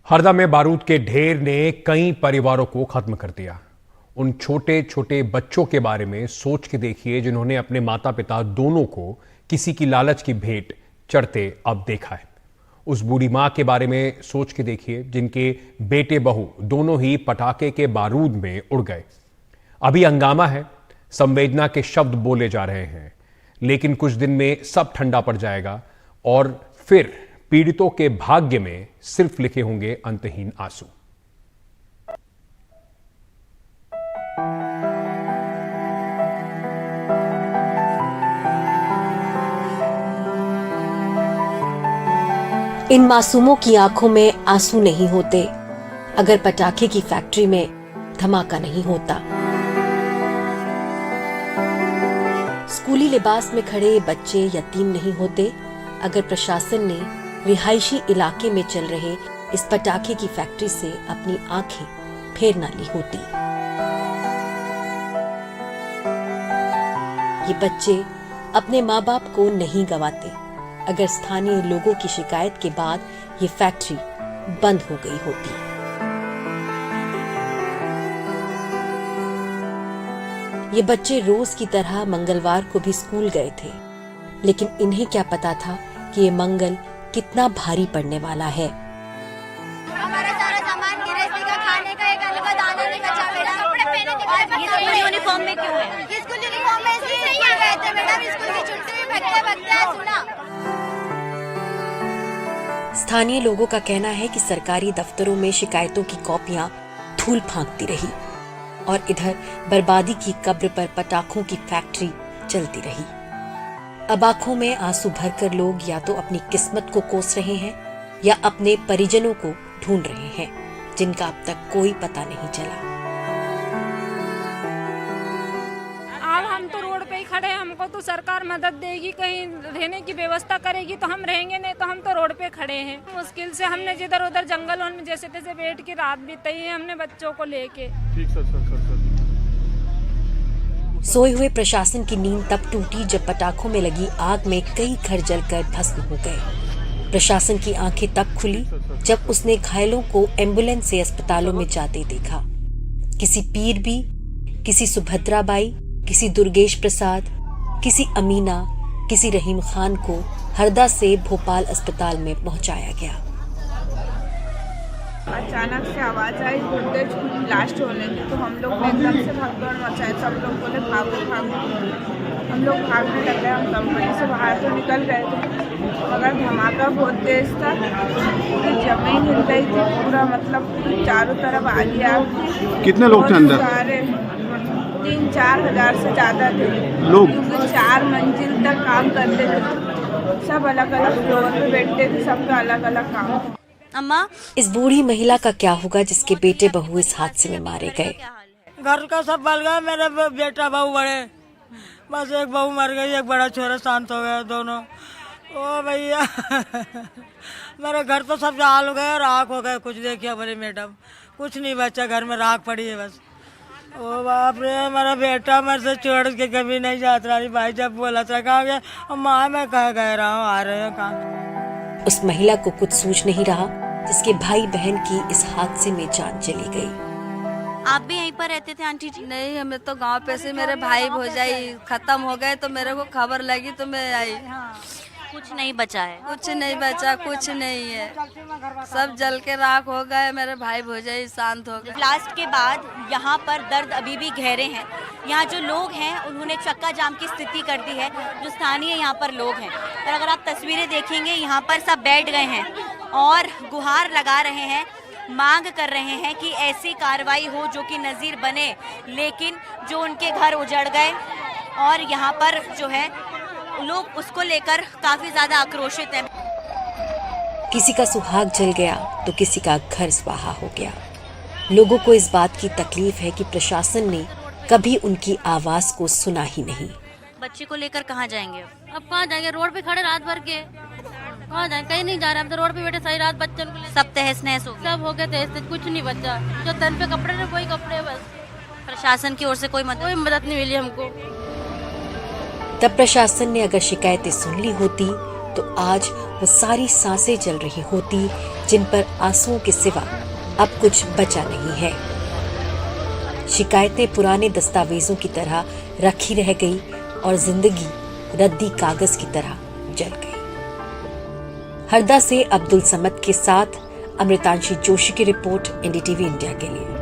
हरदा में बारूद के ढेर ने कई परिवारों को खत्म कर दिया। उन छोटे छोटे बच्चों के बारे में सोच के देखिए जिन्होंने अपने माता पिता दोनों को किसी की लालच की भेंट चढ़ते अब देखा है। उस बूढ़ी मां के बारे में सोच के देखिए जिनके बेटे बहू दोनों ही पटाखे के बारूद में उड़ गए। अभी हंगामा है, संवेदना के शब्द बोले जा रहे हैं, लेकिन कुछ दिन में सब ठंडा पड़ जाएगा और फिर पीड़ितों के भाग्य में सिर्फ लिखे होंगे अंतहीन आंसू। इन मासूमों की आंखों में आंसू नहीं होते अगर पटाखे की फैक्ट्री में धमाका नहीं होता। स्कूली लिबास में खड़े ये बच्चे यतीम नहीं होते अगर प्रशासन ने रिहायशी इलाके में चल रहे इस पटाखे की फैक्ट्री से अपनी आंखें फेर ना ली होती। ये बच्चे अपने माँ बाप को नहीं गवाते अगर स्थानीय लोगों की शिकायत के बाद ये फैक्ट्री बंद हो गई होती। ये बच्चे रोज की तरह मंगलवार को भी स्कूल गए थे, लेकिन इन्हें क्या पता था कि ये मंगल कितना भारी पड़ने वाला है। हमारा सारा सामान गृहस्थी का खाने का एक अलग दाना नहीं बचा मैडम। कपड़े पहने दिखाई ये सब यूनिफॉर्म में क्यों है? स्कूल यूनिफॉर्म में इसलिए नहीं आ गए थे मैडम। स्कूल की छुट्टी में भगते सुना। स्थानीय लोगों का कहना है कि सरकारी दफ्तरों में शिकायतों की कॉपियां धूल फांकती रही और इधर बर्बादी की कब्र पर पटाखों की फैक्ट्री चलती रही। अब आंखों में आंसू भरकर लोग या तो अपनी किस्मत को कोस रहे हैं या अपने परिजनों को ढूंढ रहे हैं जिनका अब तक कोई पता नहीं चला। अब हम तो रोड पे ही खड़े हैं, हमको तो सरकार मदद देगी, कहीं रहने की व्यवस्था करेगी तो हम रहेंगे, नहीं तो हम तो रोड पे खड़े हैं। मुश्किल से हमने जिधर उधर जंगल में जैसे तैसे बैठ के रात बिताई है हमने बच्चों को लेके। सोए हुए प्रशासन की नींद तब टूटी जब पटाखों में लगी आग में कई घर जलकर भस्म हो गए। प्रशासन की आंखें तब खुली जब उसने घायलों को एम्बुलेंस से अस्पतालों में जाते देखा। किसी पीर बी, किसी सुभद्रा बाई, किसी दुर्गेश प्रसाद, किसी अमीना, किसी रहीम खान को हरदा से भोपाल अस्पताल में पहुंचाया गया। अचानक से आवाज़ आई वोल्टेज ब्लास्ट होने की, तो हम लोग ने एकदम से भगदड़ मचाई। सब लोग बोले भागो भागो। हम लोग भागने लग गए। हम कंपनी से बाहर तो निकल गए थे मगर धमाका बहुत तेज था। पूरी जमीन हिल गई थी, पूरा मतलब चारों तरफ आग आग थी। कितने लोग थे अंदर? सारे 3-4 हजार से ज़्यादा थे लोग। 4 मंजिल तक काम करते थे, सब अलग अलग फ्लोर पे बैठते थे, सबका अलग अलग काम। अम्मा, इस बूढ़ी महिला का क्या होगा जिसके बेटे बहू इस हादसे में मारे गए? घर का सब बल गया, मेरे बेटा बहू बड़े, बस एक बहू मर गई, एक बड़ा छोरा शांत हो गया दोनों। ओ भैया मेरे घर तो सब जहाल हो गए, राख हो गए। कुछ देखिए बोले मैडम, कुछ नहीं बचा, घर में राख पड़ी है बस। ओ बाप रे, मेरा बेटा मेरे से छोड़ के कभी नहीं जाता रही। भाई जब बोला था कहाँ गया, माँ मैं कह गए रहा हूँ, आ रहे हैं कहाँ। उस महिला को कुछ सूझ नहीं रहा जिसके भाई बहन की इस हादसे में जान चली गई। आप भी यहीं पर रहते थे आंटी जी? नहीं, हमें तो गांव पे से मेरे भाई भौजाई खत्म हो गए तो मेरे को खबर लगी तो मैं आई। कुछ नहीं बचा है? कुछ नहीं बचा, कुछ नहीं है, सब जल के राख हो गए। मेरे भाई भौजाई शांत हो गए। ब्लास्ट के बाद यहाँ पर दर्द अभी भी गहरे हैं। यहाँ जो लोग हैं उन्होंने चक्का जाम की स्थिति कर दी है, जो स्थानीय यहाँ पर लोग हैं। और अगर आप तस्वीरें देखेंगे यहाँ पर सब बैठ गए हैं और गुहार लगा रहे हैं, मांग कर रहे हैं कि ऐसी कार्रवाई हो जो कि नज़ीर बने। लेकिन जो उनके घर उजड़ गए और यहाँ पर जो है लोग उसको लेकर काफ़ी ज़्यादा आक्रोशित हैं। किसी का सुहाग जल गया तो किसी का घर स्वाहा हो गया। लोगों को इस बात की तकलीफ है कि प्रशासन ने कभी उनकी आवाज को सुना ही नहीं। बच्चे को लेकर कहाँ जाएंगे? अब कहाँ जाएंगे? रोड पे खड़े रात भर के, कहाँ जाएंगे? कहीं नहीं जा रहे हम तो, रोड पे बैठे सारी रात बच्चों को लेकर। सब तहस नहस हो गए? सब हो गए तहस, कुछ नहीं बचा। जो तन पे कपड़े थे वही कपड़े बस। प्रशासन की ओर से कोई मदद नहीं मिली हमको। तब प्रशासन ने अगर शिकायतें सुन ली होती तो आज वो सारी सांसें चल रही होती जिन पर आंसुओं के सिवा अब कुछ बचा नहीं है। शिकायतें पुराने दस्तावेजों की तरह रखी रह गई और जिंदगी रद्दी कागज की तरह जल गई। हरदा से अब्दुल समद के साथ अमृतांशी जोशी की रिपोर्ट, एनडीटीवी इंडिया के लिए।